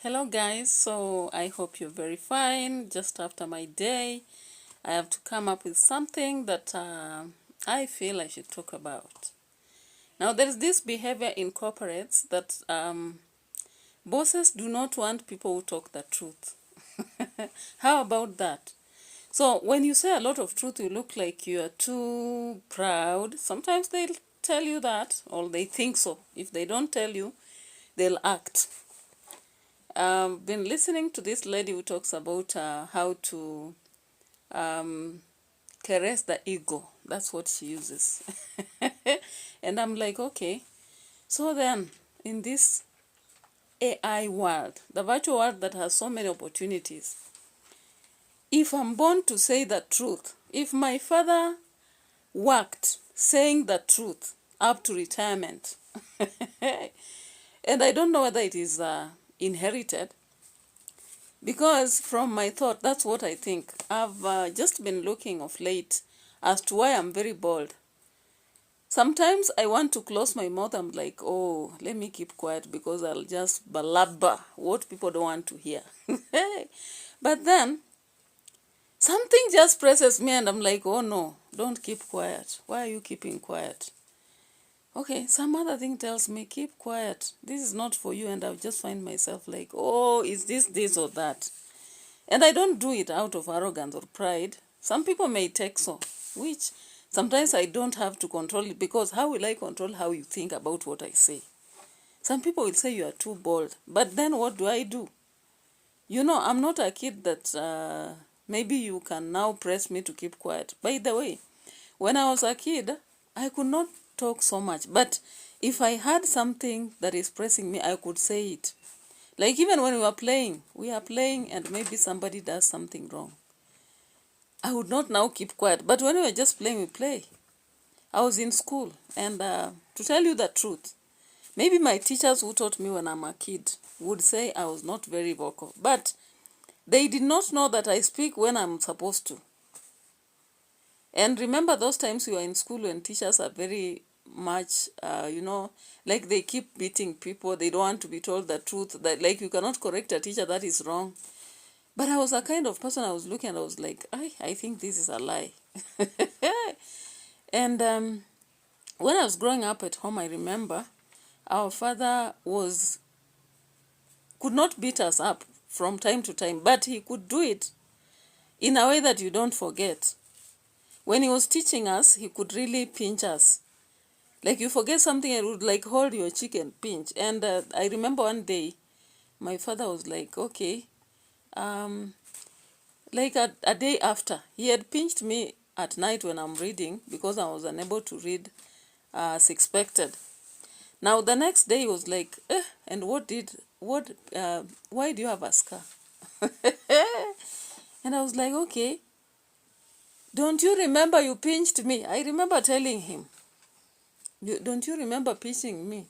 Hello guys, so I hope you're very fine. Just after my day, I have to come up with something that I feel I should talk about. Now there is this behavior in corporates that bosses do not want people who talk the truth. How about that? So when you say a lot of truth, you look like you are too proud. Sometimes they'll tell you that, or they think so. If they don't tell you, they'll act. I've been listening to this lady who talks about how to caress the ego. That's what she uses. And I'm like, okay. So then, in this AI world, the virtual world that has so many opportunities, if I'm born to say the truth, if my father worked saying the truth up to retirement, and I don't know whether it is inherited, because from my thought, that's what I think. I've just been looking of late as to why I'm very bold. Sometimes I want to close my mouth. I'm like, oh, let me keep quiet because I'll just balabba what people don't want to hear. But then something just presses me and I'm like, oh no, don't keep quiet. Why are you keeping quiet? Okay, some other thing tells me, keep quiet. This is not for you. And I'll just find myself like, oh, is this or that? And I don't do it out of arrogance or pride. Some people may take so, which sometimes I don't have to control it, because how will I control how you think about what I say? Some people will say you are too bold, but then what do I do? You know, I'm not a kid that maybe you can now press me to keep quiet. By the way, when I was a kid, I could not talk so much, but if I had something that is pressing me, I could say it. Like even when we are playing and maybe somebody does something wrong. I would not now keep quiet. But when we were just playing, we play. I was in school. And to tell you the truth, maybe my teachers who taught me when I'm a kid would say I was not very vocal. But they did not know that I speak when I'm supposed to. And remember those times you were in school when teachers are very much, like they keep beating people. They don't want to be told the truth. That, like, you cannot correct a teacher, that is wrong. But I was a kind of person, I was looking and I was like, I think this is a lie. And when I was growing up at home, I remember our father could not beat us up from time to time, but he could do it in a way that you don't forget. When he was teaching us, he could really pinch us. Like you forget something and would like hold your cheek and pinch. And I remember one day, my father was like, okay, like a day after, he had pinched me at night when I'm reading because I was unable to read as expected. Now the next day he was like, and why do you have a scar? And I was like, okay, don't you remember you pinched me? I remember telling him, don't you remember pinching me?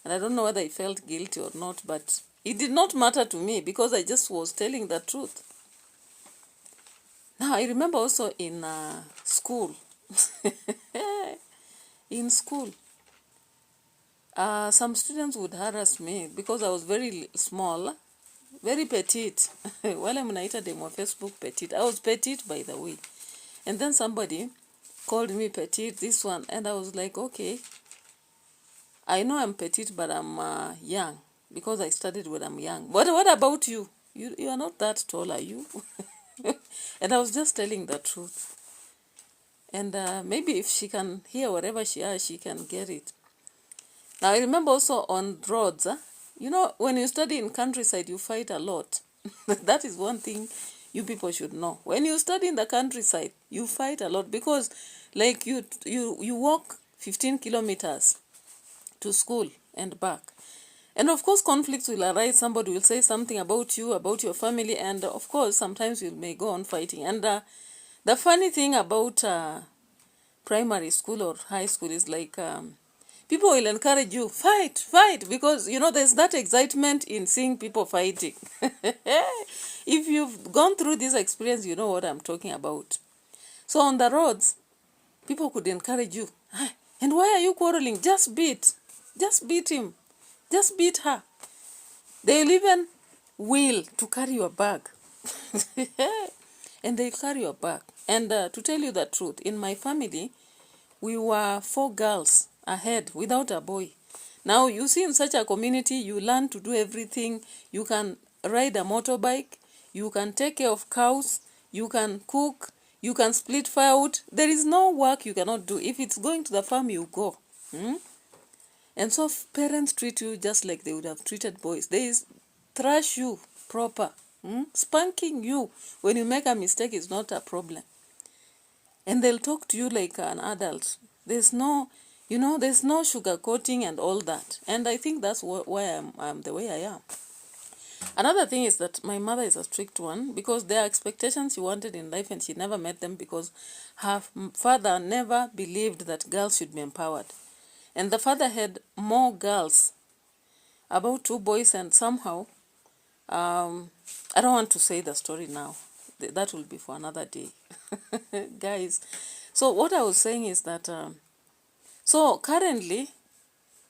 And I don't know whether he felt guilty or not, but it did not matter to me because I just was telling the truth. Now, I remember also in school, some students would harass me because I was very small, very petite. Well, I'm naita demo Facebook petite. I was petite, by the way. And then somebody called me petite, this one, and I was like, okay, I know I'm petite, but I'm young because I studied when I'm young. What about you? You are not that tall, are you? And I was just telling the truth. And maybe if she can hear whatever she has, she can get it. Now, I remember also on roads, you know, when you study in countryside, you fight a lot. That is one thing you people should know. When you study in the countryside, you fight a lot because, like, you walk 15 kilometers to school and back. And of course, conflicts will arise. Somebody will say something about you, about your family, and of course, sometimes you may go on fighting. And the funny thing about primary school or high school is like people will encourage you, fight, because, you know, there's that excitement in seeing people fighting. If you've gone through this experience, you know what I'm talking about. So on the roads, people could encourage you, and why are you quarreling? Just beat him. Just beat her. They'll even will to carry your bag. And they carry your bag. And to tell you the truth, in my family, we were 4 girls ahead without a boy. Now, you see, in such a community, you learn to do everything. You can ride a motorbike, you can take care of cows, you can cook, you can split firewood. There is no work you cannot do. If it's going to the farm, you go. And so parents treat you just like they would have treated boys. They thrash you proper. Spanking you when you make a mistake is not a problem. And they'll talk to you like an adult. There's no, there's no sugarcoating and all that. And I think that's why I'm the way I am. Another thing is that my mother is a strict one, because there are expectations she wanted in life and she never met them because her father never believed that girls should be empowered. And the father had more girls, about 2 boys, and somehow, I don't want to say the story now. That will be for another day. Guys, so what I was saying is that, so currently,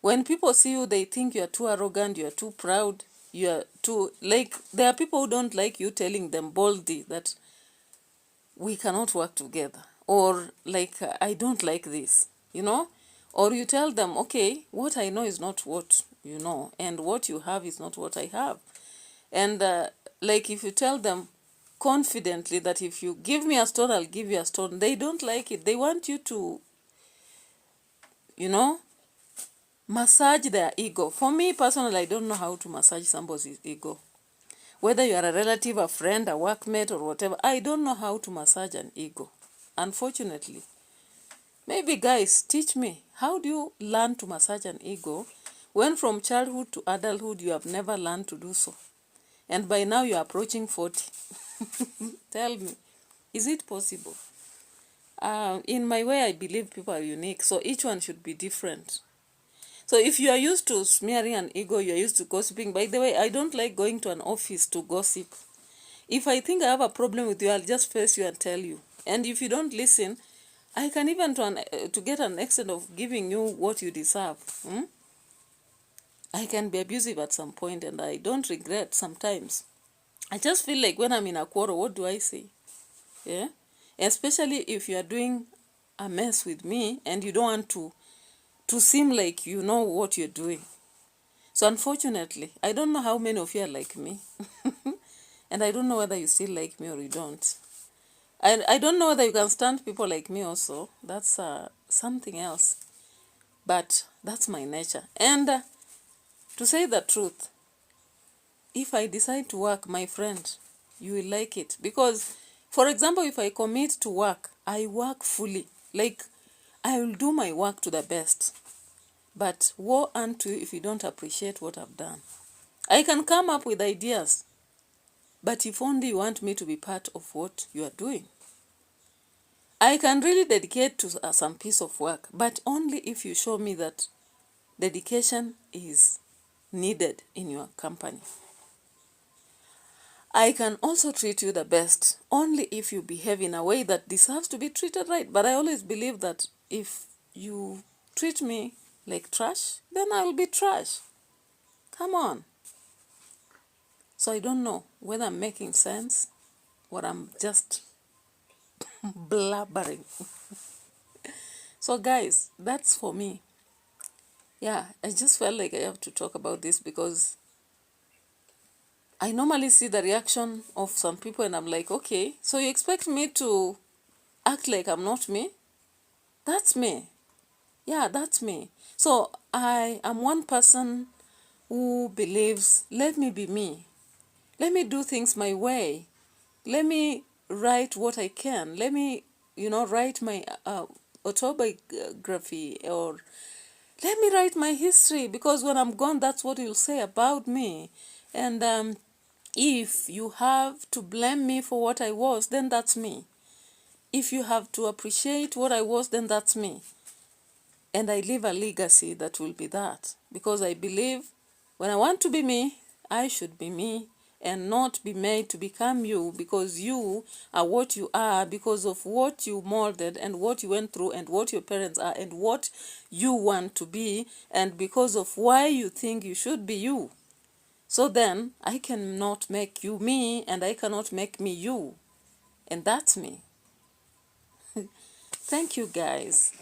when people see you, they think you are too arrogant, you are too proud, you are too, like, there are people who don't like you telling them boldly that we cannot work together, or like, I don't like this, or you tell them, okay, what I know is not what you know, and what you have is not what I have. And like, if you tell them confidently that if you give me a stone, I'll give you a stone, they don't like it. They want you to, massage their ego. For me personally, I don't know how to massage somebody's ego. Whether you are a relative, a friend, a workmate, or whatever, I don't know how to massage an ego, unfortunately. Maybe guys, teach me, how do you learn to massage an ego when from childhood to adulthood you have never learned to do so? And by now you are approaching 40. Tell me, is it possible? In my way, I believe people are unique, so each one should be different. So if you are used to smearing an ego, you are used to gossiping. By the way, I don't like going to an office to gossip. If I think I have a problem with you, I'll just face you and tell you. And if you don't listen, I can even to get an extent of giving you what you deserve. I can be abusive at some point, and I don't regret sometimes. I just feel like when I'm in a quarrel, what do I say? Yeah? Especially if you are doing a mess with me and you don't want to seem like you know what you're doing. So unfortunately, I don't know how many of you are like me. And I don't know whether you still like me or you don't. I don't know whether you can stand people like me also. That's something else. But that's my nature. And to say the truth, if I decide to work, my friend, you will like it. Because, for example, if I commit to work, I work fully. Like, I will do my work to the best. But woe unto you if you don't appreciate what I've done. I can come up with ideas, but if only you want me to be part of what you are doing. I can really dedicate to some piece of work, but only if you show me that dedication is needed in your company. I can also treat you the best only if you behave in a way that deserves to be treated right. But I always believe that if you treat me like trash, then I will be trash. Come on. So I don't know whether I'm making sense or I'm just blabbering. So guys, that's for me. Yeah, I just felt like I have to talk about this because I normally see the reaction of some people and I'm like, okay, so you expect me to act like I'm not me? That's me. Yeah, that's me. So I am one person who believes, let me be me. Let me do things my way. Let me write what I can. Let me, write my autobiography, or let me write my history, because when I'm gone, that's what you'll say about me. And if you have to blame me for what I was, then that's me. If you have to appreciate what I was, then that's me. And I leave a legacy that will be that. Because I believe when I want to be me, I should be me and not be made to become you, because you are what you are because of what you molded and what you went through and what your parents are and what you want to be, and because of why you think you should be you. So then I cannot make you me, and I cannot make me you. And that's me. Thank you, guys.